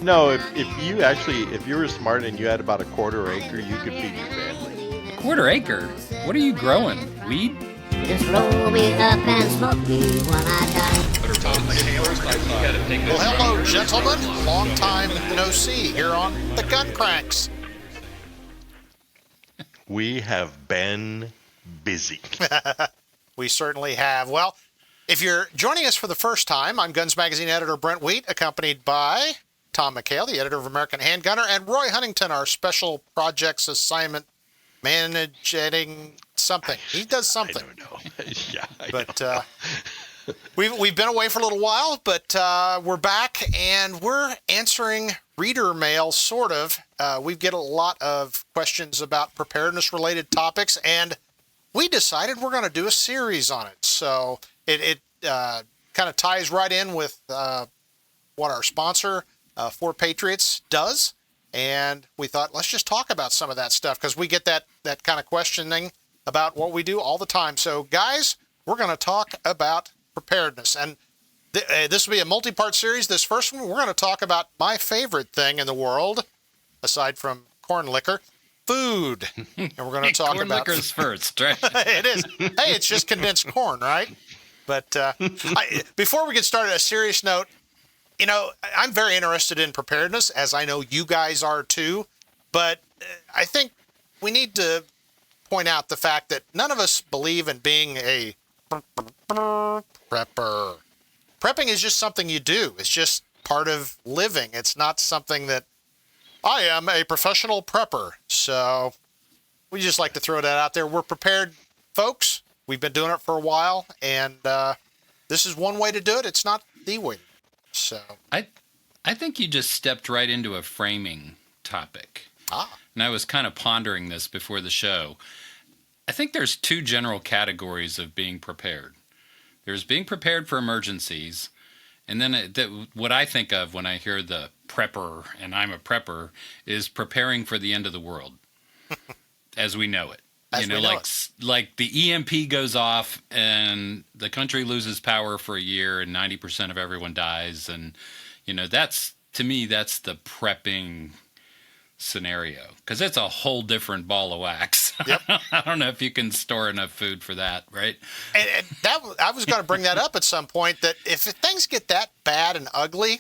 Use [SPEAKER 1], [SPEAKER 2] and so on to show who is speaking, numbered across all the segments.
[SPEAKER 1] No, if you were smart and you had about a quarter acre, you could feed your family.
[SPEAKER 2] A quarter acre? What are you growing? Weed?
[SPEAKER 3] Just roll me up and smoke me while I die.
[SPEAKER 4] Well, hello, gentlemen. Long time no see here on the Gun Cranks.
[SPEAKER 1] We have been busy.
[SPEAKER 4] We certainly have. Well, if you're joining us for the first time, I'm Guns Magazine editor Brent Wheat, accompanied by Tom McHale, the editor of American Handgunner, and Roy Huntington, our special projects assignment managing something. He does something.
[SPEAKER 1] I don't know. Yeah,
[SPEAKER 4] but we've been away for a little while, but we're back and we're answering reader mail, sort of. We get a lot of questions about preparedness-related topics, and we decided we're going to do a series on it. So it kind of ties right in with what our sponsor, For Patriots, does. And we thought, let's just talk about some of that stuff, because we get that kind of questioning about what we do all the time. So, guys, we're going to talk about preparedness. And this will be a multi-part series. This first one, we're going to talk about my favorite thing in the world, aside from corn liquor, food. And we're going to talk
[SPEAKER 2] corn
[SPEAKER 4] about...
[SPEAKER 2] liquor's first, right?
[SPEAKER 4] It is. Hey, it's just condensed corn, right? But before we get started, a serious note. You know, I'm very interested in preparedness, as I know you guys are too. But I think we need to point out the fact that none of us believe in being a prepper. Prepping is just something you do. It's just part of living. It's not something that I am a professional prepper. So we just like to throw that out there. We're prepared folks. We've been doing it for a while, and this is one way to do it. It's not the way. So
[SPEAKER 2] I think you just stepped right into a framing topic. And I was kind of pondering this before the show. I think there's two general categories of being prepared. There's being prepared for emergencies, and then what I think of when I hear the prepper, and I'm a prepper, is preparing for the end of the world as we know it. Like the EMP goes off and the country loses power for a year and 90% of everyone dies. And, to me, that's the prepping scenario, because it's a whole different ball of wax.
[SPEAKER 4] Yep.
[SPEAKER 2] I don't know if you can store enough food for that, right?
[SPEAKER 4] And I was going to bring that up at some point, that if things get that bad and ugly,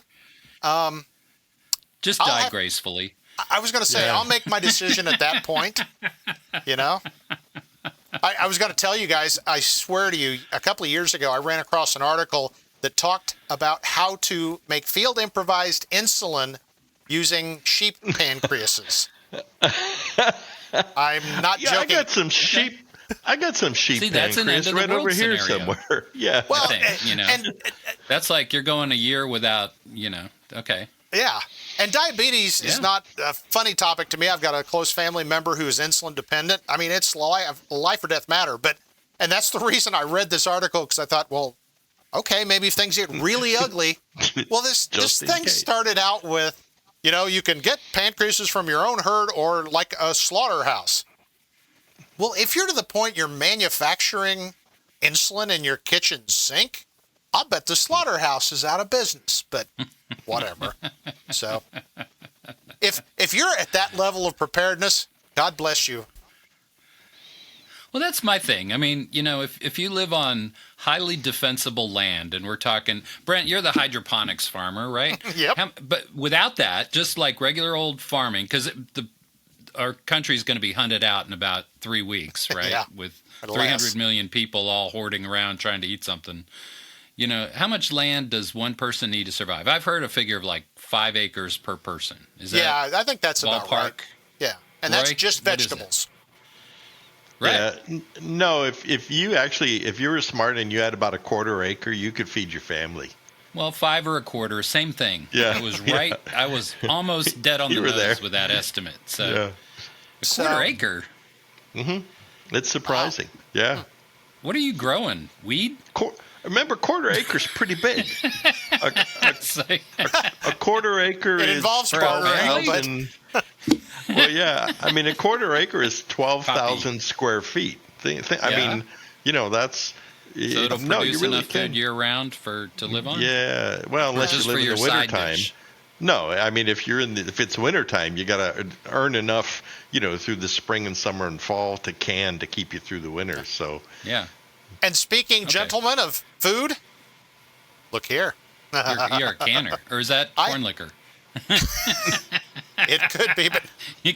[SPEAKER 2] just die gracefully.
[SPEAKER 4] I was going to say, I'll make my decision at that point, I was going to tell you guys, I swear to you, a couple of years ago, I ran across an article that talked about how to make field improvised insulin using sheep pancreases. I'm not joking.
[SPEAKER 1] I got some sheep. I got some sheep
[SPEAKER 2] See, that's
[SPEAKER 1] pancreas right over here
[SPEAKER 2] scenario.
[SPEAKER 1] somewhere. Yeah.
[SPEAKER 4] Well,
[SPEAKER 2] that's like you're going a year without, okay.
[SPEAKER 4] Yeah. And diabetes is not a funny topic to me. I've got a close family member who is insulin dependent. I mean, it's life or death matter. And that's the reason I read this article, because I thought, well, okay, maybe if things get really ugly. Well, this thing started out with, you can get pancreases from your own herd or like a slaughterhouse. Well, if you're to the point you're manufacturing insulin in your kitchen sink, I'll bet the slaughterhouse is out of business, but whatever. So if you're at that level of preparedness, God bless you.
[SPEAKER 2] Well, that's my thing. I mean, if you live on highly defensible land, and we're talking, Brent, you're the hydroponics farmer, right?
[SPEAKER 4] Yep.
[SPEAKER 2] But without that, just like regular old farming, because our country's going to be hunted out in about 3 weeks, right?
[SPEAKER 4] Yeah.
[SPEAKER 2] With 300 million people all hoarding around trying to eat something. How much land does one person need to survive? I've heard a figure of like 5 acres per person. Is that
[SPEAKER 4] I think that's about right. Yeah, and
[SPEAKER 2] Roy,
[SPEAKER 4] that's just vegetables.
[SPEAKER 2] Right.
[SPEAKER 1] Yeah. No, if you were smart and you had about a quarter acre, you could feed your family.
[SPEAKER 2] Well, 5 or a quarter, same thing.
[SPEAKER 1] Yeah.
[SPEAKER 2] I was right. Yeah. I was almost dead on the nose with that estimate. So, a quarter acre.
[SPEAKER 1] Mm-hmm. It's surprising. Wow. Yeah.
[SPEAKER 2] What are you growing? Weed?
[SPEAKER 1] Remember, quarter acre's pretty big. A quarter acre
[SPEAKER 4] it involves bartering, but...
[SPEAKER 1] Well, yeah. I mean, a quarter acre is 12,000 square feet. I mean, that's...
[SPEAKER 2] So it'll produce enough food year-round to live on?
[SPEAKER 1] Yeah. Well, unless you live in the wintertime. No, I mean, if it's wintertime, you got to earn enough, through the spring and summer and fall to keep you through the winter. So
[SPEAKER 2] Yeah.
[SPEAKER 4] And speaking, gentlemen, of food, look here.
[SPEAKER 2] You're a canner. Or is that corn liquor?
[SPEAKER 4] It could be, but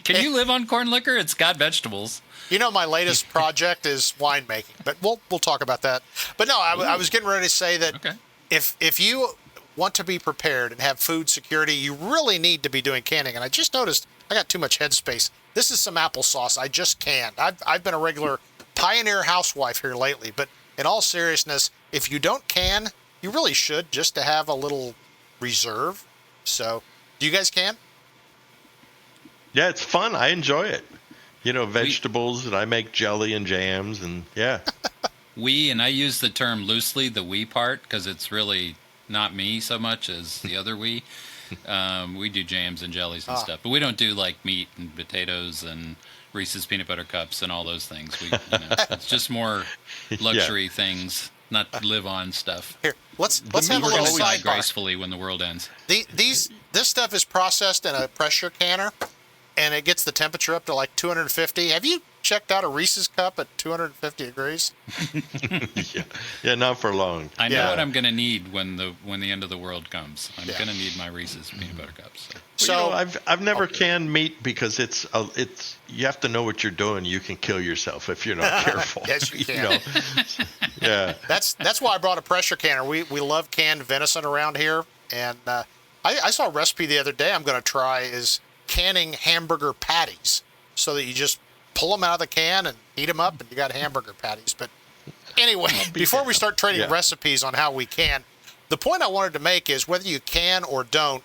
[SPEAKER 2] Can you live on corn liquor? It's got vegetables.
[SPEAKER 4] my latest project is winemaking, but we'll talk about that. But no, I was getting ready to say that if you want to be prepared and have food security, you really need to be doing canning. And I just noticed I got too much headspace. This is some applesauce I just canned. I've been a regular pioneer housewife here lately, but in all seriousness, if you don't can, you really should, just to have a little reserve. So, do you guys can?
[SPEAKER 1] Yeah, it's fun. I enjoy it. Vegetables, and I make jelly and jams, and yeah.
[SPEAKER 2] And I use the term loosely, the we part, because it's really not me so much as the other we. We do jams and jellies and stuff, but we don't do like meat and potatoes and Reese's peanut butter cups and all those things. It's just more luxury things, not live on stuff.
[SPEAKER 4] Here, let's have a little sidebar.
[SPEAKER 2] Gracefully when the world ends.
[SPEAKER 4] This stuff is processed in a pressure canner, and it gets the temperature up to like 250. Have you checked out a Reese's cup at 250 degrees?
[SPEAKER 1] Yeah, not for long.
[SPEAKER 2] I know what I'm going to need when the end of the world comes. I'm going to need my Reese's peanut butter cups.
[SPEAKER 1] So I've never canned meat because it's you have to know what you're doing. You can kill yourself if you're not careful.
[SPEAKER 4] Yes, you can.
[SPEAKER 1] Yeah.
[SPEAKER 4] That's why I brought a pressure canner. We love canned venison around here, and I saw a recipe the other day I'm going to try is canning hamburger patties, so that you just pull them out of the can and heat them up, and you got hamburger patties. But anyway, before we start trading recipes on how we can, the point I wanted to make is whether you can or don't,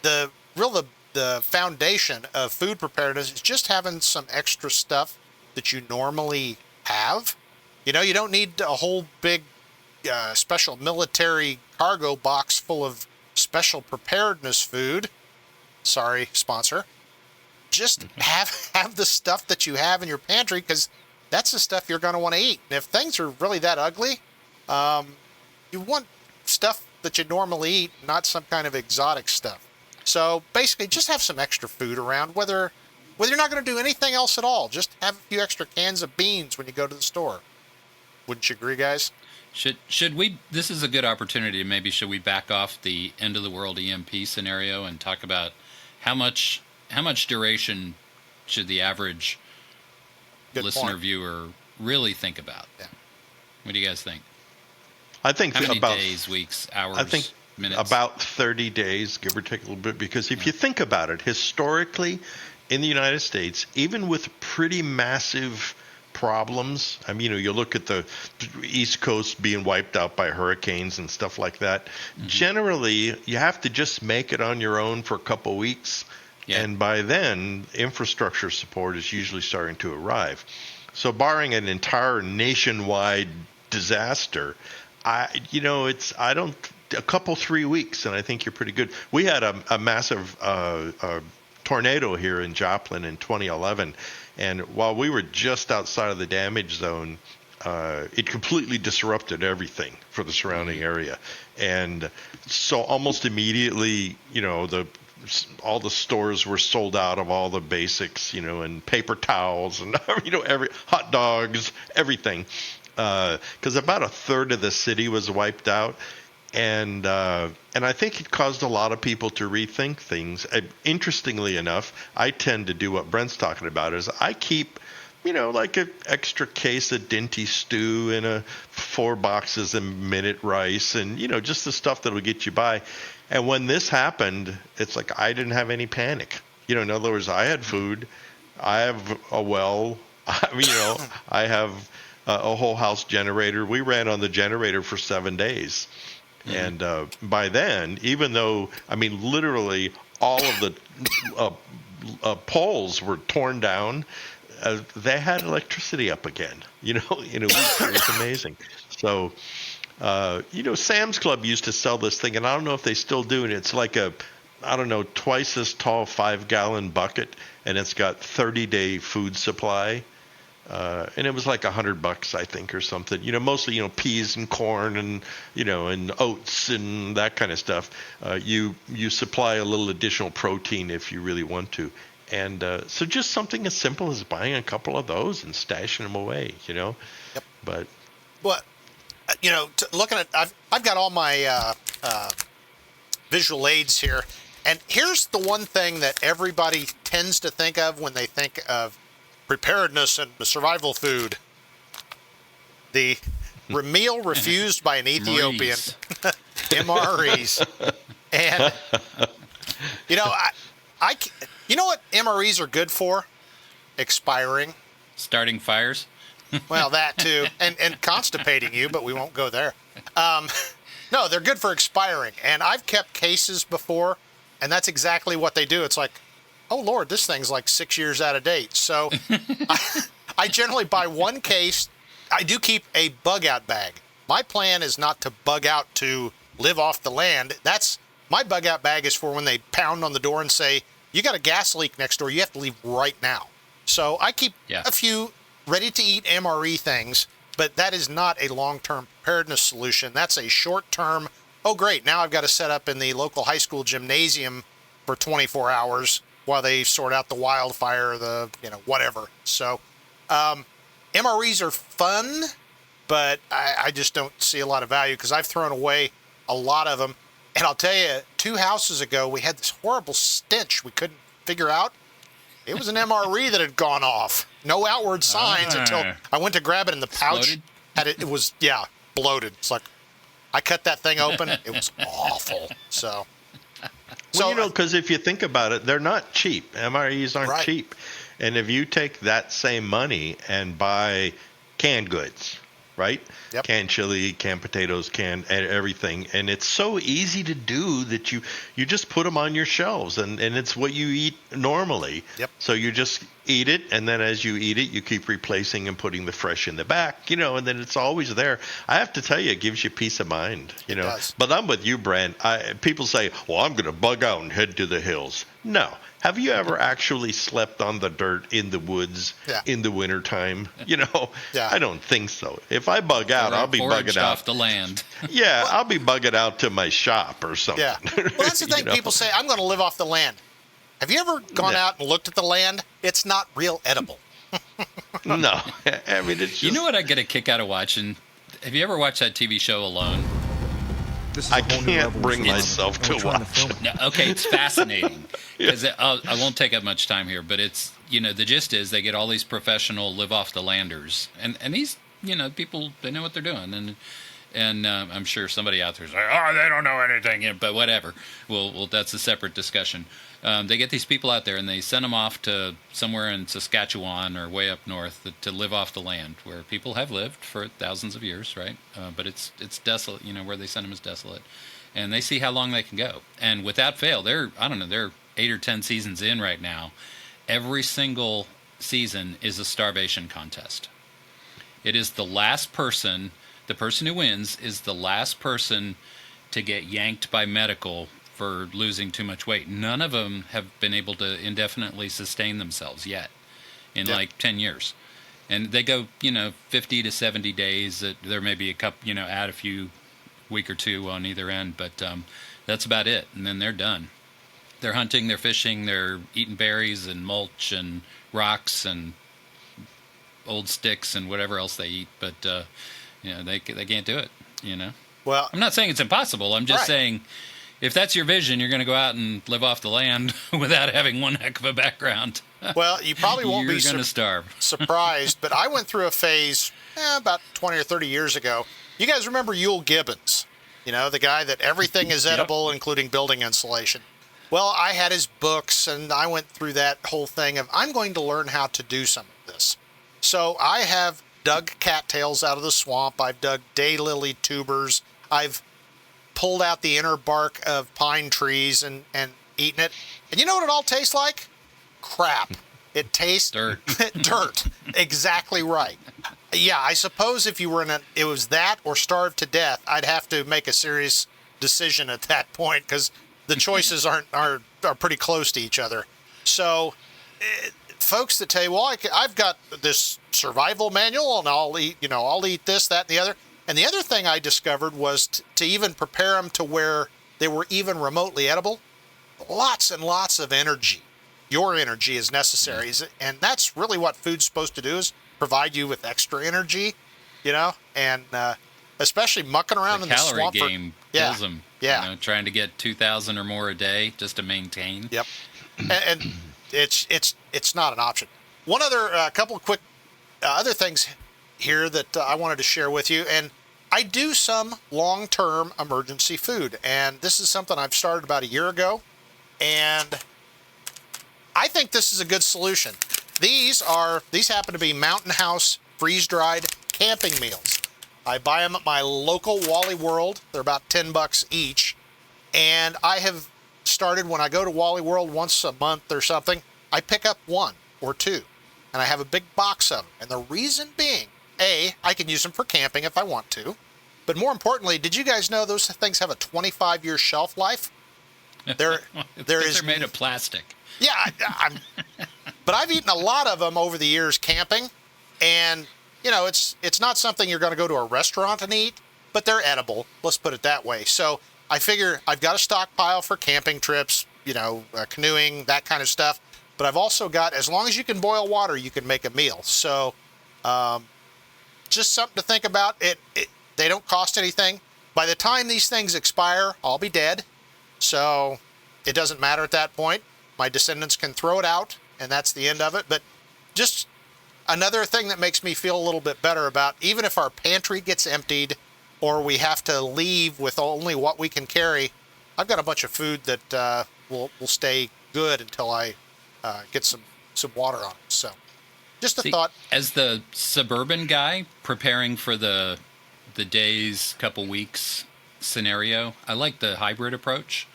[SPEAKER 4] the foundation of food preparedness is just having some extra stuff that you normally have. You don't need a whole big special military cargo box full of special preparedness food. Sorry, sponsor. Just have the stuff that you have in your pantry, because that's the stuff you're going to want to eat. And if things are really that ugly, you want stuff that you normally eat, not some kind of exotic stuff. So basically, just have some extra food around, whether you're not going to do anything else at all. Just have a few extra cans of beans when you go to the store. Wouldn't you agree, guys?
[SPEAKER 2] Should we? This is a good opportunity. Maybe should we back off the end of the world EMP scenario and talk about how much duration should the average viewer really think about? Yeah. What do you guys think?
[SPEAKER 1] I think
[SPEAKER 2] how many
[SPEAKER 1] about
[SPEAKER 2] days, weeks, hours,
[SPEAKER 1] I think
[SPEAKER 2] minutes?
[SPEAKER 1] About 30 days, give or take a little bit, because if you think about it, historically in the United States, even with pretty massive problems, I mean, you look at the East Coast being wiped out by hurricanes and stuff like that, generally you have to just make it on your own for a couple weeks. Yeah. And by then, infrastructure support is usually starting to arrive. So barring an entire nationwide disaster, a couple 3 weeks, and I think you're pretty good. We had a massive tornado here in Joplin in 2011, and while we were just outside of the damage zone, it completely disrupted everything for the surrounding area. And so almost immediately, all the stores were sold out of all the basics, and paper towels and, every hot dogs, everything. Because about a third of the city was wiped out. And I think it caused a lot of people to rethink things. Interestingly enough, I tend to do what Brent's talking about is I keep, like an extra case of Dinty stew and 4 boxes of minute rice and, just the stuff that will get you by. And when this happened, it's like I didn't have any panic. In other words, I had food. I have a well. I have a whole house generator. We ran on the generator for 7 days. And by then, even though, literally all of the poles were torn down, they had electricity up again, in a week. It was amazing. So, Sam's Club used to sell this thing, and I don't know if they still do, and it's like twice as tall 5-gallon bucket, and it's got 30-day food supply. and it was like $100, I think, or something. Mostly peas and corn and and oats and that kind of stuff. You supply a little additional protein if you really want to, and so just something as simple as buying a couple of those and stashing them away.
[SPEAKER 4] Yep.
[SPEAKER 1] But
[SPEAKER 4] looking at I've got all my visual aids here, and here's the one thing that everybody tends to think of when they think of preparedness and survival food. The meal refused by an Ethiopian. MREs. And I you know what MREs are good for? Expiring.
[SPEAKER 2] Starting fires.
[SPEAKER 4] Well, that too, and constipating you, but we won't go there. No, they're good for expiring, and I've kept cases before, and that's exactly what they do. It's like, oh Lord, this thing's like 6 years out of date. So I generally buy one case. I do keep a bug out bag. My plan is not to bug out to live off the land. My bug out bag is for when they pound on the door and say, you got a gas leak next door, you have to leave right now. So I keep a few ready-to-eat MRE things, but that is not a long-term preparedness solution. That's a short-term, oh great, now I've got to set up in the local high school gymnasium for 24 hours while they sort out the wildfire, whatever. So MREs are fun, but I just don't see a lot of value because I've thrown away a lot of them. And I'll tell you, 2 houses ago, we had this horrible stench we couldn't figure out. It was an MRE that had gone off. No outward signs until I went to grab it, and the pouch it was bloated. It's like I cut that thing open. It was awful. So
[SPEAKER 1] because if you think about it, they're not cheap. MREs aren't cheap. And if you take that same money and buy canned goods, right?
[SPEAKER 4] Yep.
[SPEAKER 1] Canned chili, canned potatoes, canned everything. And it's so easy to do that you just put them on your shelves, and it's what you eat normally.
[SPEAKER 4] Yep.
[SPEAKER 1] So you just eat it, and then as you eat it, you keep replacing and putting the fresh in the back, and then it's always there. I have to tell you, it gives you peace of mind,
[SPEAKER 4] It does.
[SPEAKER 1] But I'm with you, Brent. People say, well, I'm going to bug out and head to the hills. No. Have you ever actually slept on the dirt in the woods in the wintertime? I don't think so. If I bug out, I'll be bugging out
[SPEAKER 2] off the land.
[SPEAKER 1] Yeah, I'll be bugging out to my shop or something.
[SPEAKER 4] Yeah. Well, that's the thing. People say, I'm going to live off the land. Have you ever gone out and looked at the land? It's not real edible.
[SPEAKER 1] No. I mean, it's just...
[SPEAKER 2] You know what I get a kick out of watching? Have you ever watched that TV show Alone?
[SPEAKER 1] I can't bring myself to watch it.
[SPEAKER 2] No, okay, it's fascinating. Because I won't take up much time here, but it's, the gist is they get all these professional live-off-the-landers. And these, people, they know what they're doing. And I'm sure somebody out there is like, oh, they don't know anything. But whatever. Well, that's a separate discussion. They get these people out there, and they send them off to somewhere in Saskatchewan or way up north to live off the land, where people have lived for thousands of years, right? But it's desolate. Where they send them is desolate, and they see how long they can go. And without fail, they're 8 or 10 seasons in right now. Every single season is a starvation contest. It is the last person. The person who wins is the last person to get yanked by medical for losing too much weight. None of them have been able to indefinitely sustain themselves yet in like 10 years. And they go, 50 to 70 days. There may be a couple, add a few week or two on either end, but that's about it. And then they're done. They're hunting, they're fishing, they're eating berries and mulch and rocks and old sticks and whatever else they eat. But, they can't do it, Well, I'm not saying it's impossible. I'm just saying, if that's your vision, you're going to go out and live off the land without having one heck of a background.
[SPEAKER 4] Well, you probably won't be
[SPEAKER 2] going to starve.
[SPEAKER 4] surprised, but I went through a phase about 20 or 30 years ago. You guys remember Yule Gibbons? The guy that everything is edible, including building insulation. Well, I had his books, and I went through that whole thing of, I'm going to learn how to do some of this. So I have dug cattails out of the swamp. I've dug daylily tubers. I've pulled out the inner bark of pine trees and eaten it. And you know what it all tastes like? Crap. It tastes
[SPEAKER 2] dirt.
[SPEAKER 4] Dirt. Exactly right. Yeah, I suppose if you were it was that or starve to death, I'd have to make a serious decision at that point, because the choices are pretty close to each other. So folks that tell you, well, I've got this survival manual and I'll eat this, that, and the other. And the other thing I discovered was to even prepare them to where they were even remotely edible. Lots and lots of energy. Your energy is necessary. And that's really what food's supposed to do, is provide you with extra energy, and especially mucking around in the swamp.
[SPEAKER 2] The calorie game kills them.
[SPEAKER 4] Yeah.
[SPEAKER 2] Trying to get 2,000 or more a day just to maintain.
[SPEAKER 4] Yep. And it's not an option. One other couple of quick other things here that I wanted to share with you, and I do some long-term emergency food, and this is something I've started about a year ago, and I think this is a good solution. These happen to be Mountain House freeze-dried camping meals. I buy them at my local Wally World. They're about $10 each, and I have started, when I go to Wally World once a month or something, I pick up one or two, and I have a big box of them. And the reason being, A, I can use them for camping if I want to, but more importantly, did you guys know those things have a 25-year shelf life? They're
[SPEAKER 2] made of plastic.
[SPEAKER 4] Yeah, but I've eaten a lot of them over the years camping, and it's not something you're going to go to a restaurant and eat, but they're edible. Let's put it that way. So I figure I've got a stockpile for camping trips, canoeing, that kind of stuff. But I've also got, as long as you can boil water, you can make a meal. So just something to think about. They don't cost anything. By the time these things expire, I'll be dead. So it doesn't matter at that point. My descendants can throw it out, and that's the end of it. But just another thing that makes me feel a little bit better about, even if our pantry gets emptied or we have to leave with only what we can carry, I've got a bunch of food that will stay good until I get some water on it. So just a thought.
[SPEAKER 2] As the suburban guy preparing for the days, couple weeks scenario, I like the hybrid approach.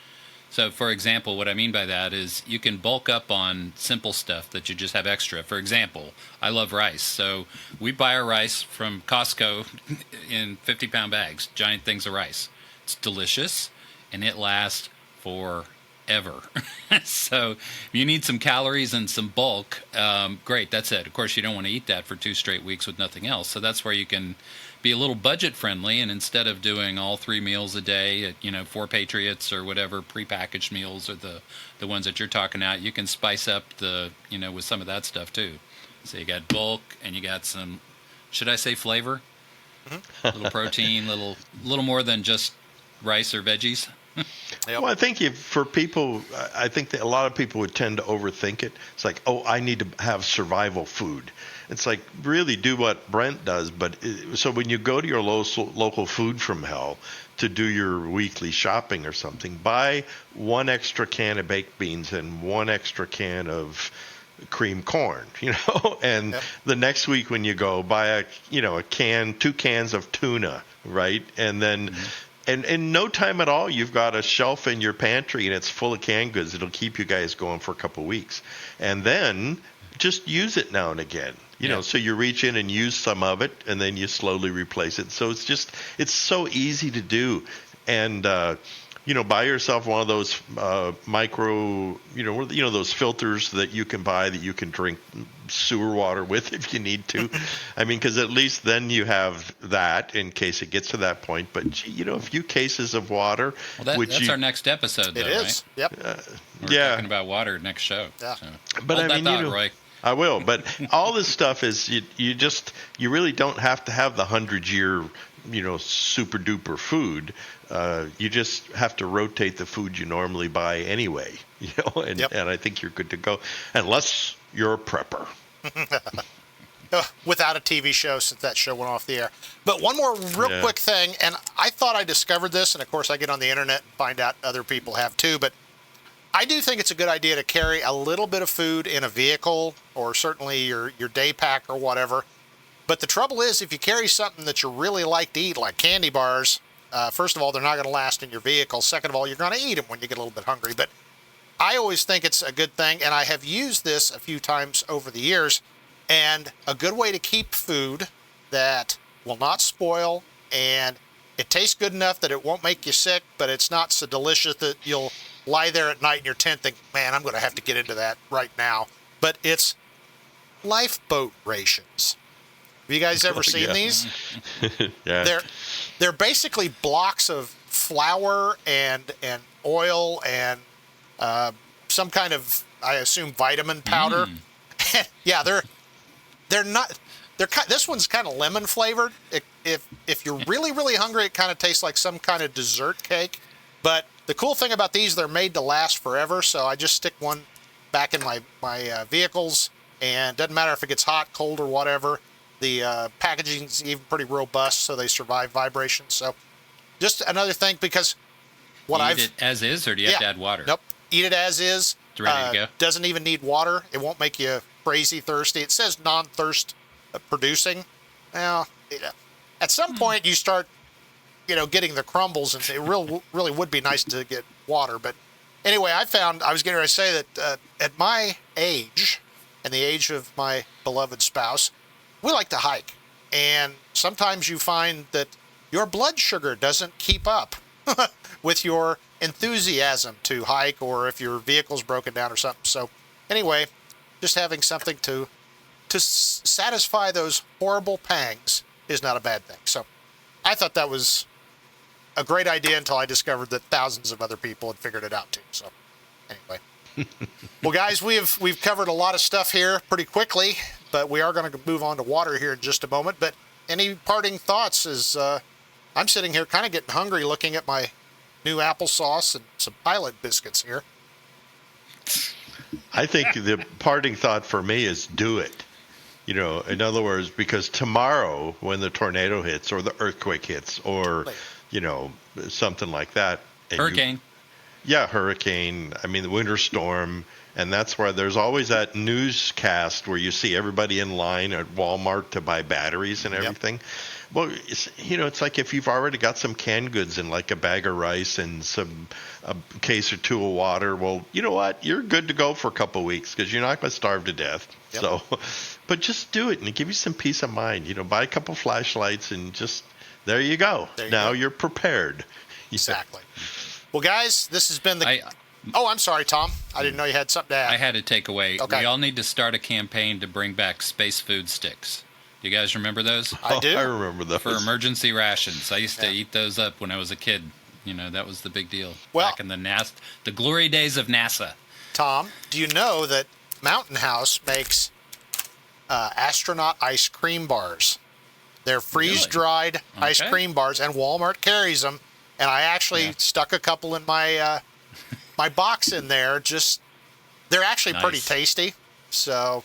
[SPEAKER 2] So, for example, what I mean by that is you can bulk up on simple stuff that you just have extra. For example, I love rice. So we buy our rice from Costco in 50-pound bags, giant things of rice. It's delicious, and it lasts forever. So if you need some calories and some bulk, great, that's it. Of course, you don't want to eat that for 2 straight weeks with nothing else. So that's where you can be a little budget friendly, and instead of doing all 3 meals a day at 4 Patriots or whatever prepackaged meals, or the ones that you're talking about, you can spice up with some of that stuff too. So you got bulk, and you got some, should I say flavor? Mm-hmm. A little protein, little more than just rice or veggies.
[SPEAKER 4] Yep.
[SPEAKER 1] Well, I think for people, I think that a lot of people would tend to overthink it. It's like, I need to have survival food. It's like, really do what Brent does. But so when you go to your local food from hell to do your weekly shopping or something, buy 1 extra can of baked beans and 1 extra can of cream corn, and yep. The next week when you go, buy a can, 2 cans of tuna, right? And then, and in no time at all, you've got a shelf in your pantry and it's full of canned goods. It'll keep you guys going for a couple of weeks. And then just use it now and again. So you reach in and use some of it, and then you slowly replace it. So it's so easy to do. And, buy yourself one of those micro, those filters that you can buy that you can drink sewer water with if you need to. I mean, because at least then you have that in case it gets to that point. But, a few cases of water.
[SPEAKER 2] Well, that's our next episode, though,
[SPEAKER 4] it is.
[SPEAKER 2] Right?
[SPEAKER 4] Yep.
[SPEAKER 2] We're talking about water next show.
[SPEAKER 4] Yeah.
[SPEAKER 2] So.
[SPEAKER 1] But
[SPEAKER 2] Hold that thought, Roy.
[SPEAKER 1] I will, but all this stuff is you really don't have to have the 100-year, super duper food. You just have to rotate the food you normally buy anyway, and I think you're good to go, unless you're a prepper.
[SPEAKER 4] Without a TV show, since that show went off the air. But one more real quick thing, and I thought I discovered this, and of course I get on the internet and find out other people have too, but I do think it's a good idea to carry a little bit of food in a vehicle, or certainly your day pack or whatever. But the trouble is, if you carry something that you really like to eat, like candy bars, first of all, they're not going to last in your vehicle. Second of all, you're going to eat them when you get a little bit hungry. But I always think it's a good thing, and I have used this a few times over the years. And a good way to keep food that will not spoil, and it tastes good enough that it won't make you sick, but it's not so delicious that you'll lie there at night in your tent thinking, man, I'm going to have to get into that right now. But it's lifeboat rations. Have you guys ever seen these?
[SPEAKER 1] Yeah.
[SPEAKER 4] They're basically blocks of flour and oil and some kind of, I assume, vitamin powder. Yeah, they're not. This one's kind of lemon flavored. If you're really, really hungry, it kind of tastes like some kind of dessert cake. But the cool thing about these, they're made to last forever. So I just stick one back in my vehicles, and doesn't matter if it gets hot, cold, or whatever. The packaging's even pretty robust, so they survive vibrations. So just another thing, because
[SPEAKER 2] Eat it as is, or do you have to add water?
[SPEAKER 4] Nope. Eat it as is.
[SPEAKER 2] It's ready to go.
[SPEAKER 4] Doesn't even need water. It won't make you crazy thirsty. It says non-thirst producing. Well, at some point you start, getting the crumbles, and it really would be nice to get water. But anyway, I was getting ready to say that at my age, and the age of my beloved spouse, we like to hike. And sometimes you find that your blood sugar doesn't keep up with your enthusiasm to hike, or if your vehicle's broken down or something. So anyway, just having something to satisfy those horrible pangs is not a bad thing. So I thought that was a great idea until I discovered that thousands of other people had figured it out too. So anyway. Well, guys, we've covered a lot of stuff here pretty quickly, but we are going to move on to water here in just a moment. But any parting thoughts? As I'm sitting here kind of getting hungry looking at my new applesauce and some Pilot biscuits here.
[SPEAKER 1] I think the parting thought for me is do it. In other words, because tomorrow when the tornado hits or the earthquake hits or, something like that.
[SPEAKER 2] Hurricane.
[SPEAKER 1] Hurricane. I mean, the winter storm. And that's why there's always that newscast where you see everybody in line at Walmart to buy batteries and everything. Yep. Well, it's like if you've already got some canned goods and like a bag of rice and a case or two of water, well, you know what? You're good to go for a couple of weeks because you're not going to starve to death. Yep. So, but just do it and give you some peace of mind. Buy a couple flashlights and just, there you go. Now you're prepared.
[SPEAKER 4] Exactly. Well, guys, this has been I'm sorry, Tom. I didn't know you had something to add.
[SPEAKER 2] I had a takeaway.
[SPEAKER 4] Okay.
[SPEAKER 2] We all need to start a campaign to bring back space food sticks. You guys remember those?
[SPEAKER 4] I do.
[SPEAKER 1] I remember those.
[SPEAKER 2] For emergency rations. I used to eat those up when I was a kid. That was the big deal.
[SPEAKER 4] Well,
[SPEAKER 2] back in the glory days of NASA.
[SPEAKER 4] Tom, do you know that Mountain House makes astronaut ice cream bars? They're freeze-dried ice cream bars, and Walmart carries them. And I actually stuck a couple in my my box in there. They're actually pretty tasty. So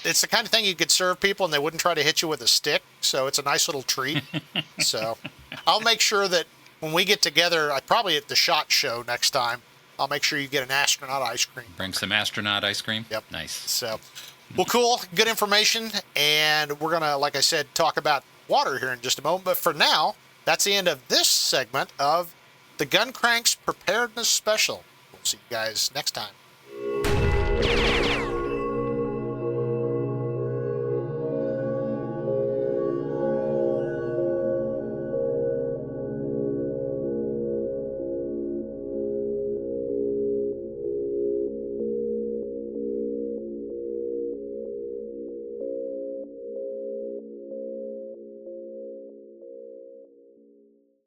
[SPEAKER 4] it's the kind of thing you could serve people and they wouldn't try to hit you with a stick. So it's a nice little treat. So I'll make sure that when we get together, probably at the SHOT Show next time, I'll make sure you get an astronaut ice cream.
[SPEAKER 2] Bring some astronaut ice cream?
[SPEAKER 4] Yep.
[SPEAKER 2] Nice.
[SPEAKER 4] So, well, cool. Good information. And we're going to, like I said, talk about water here in just a moment. But for now, that's the end of this segment of the Gun Cranks Preparedness Special. We'll see you guys next time.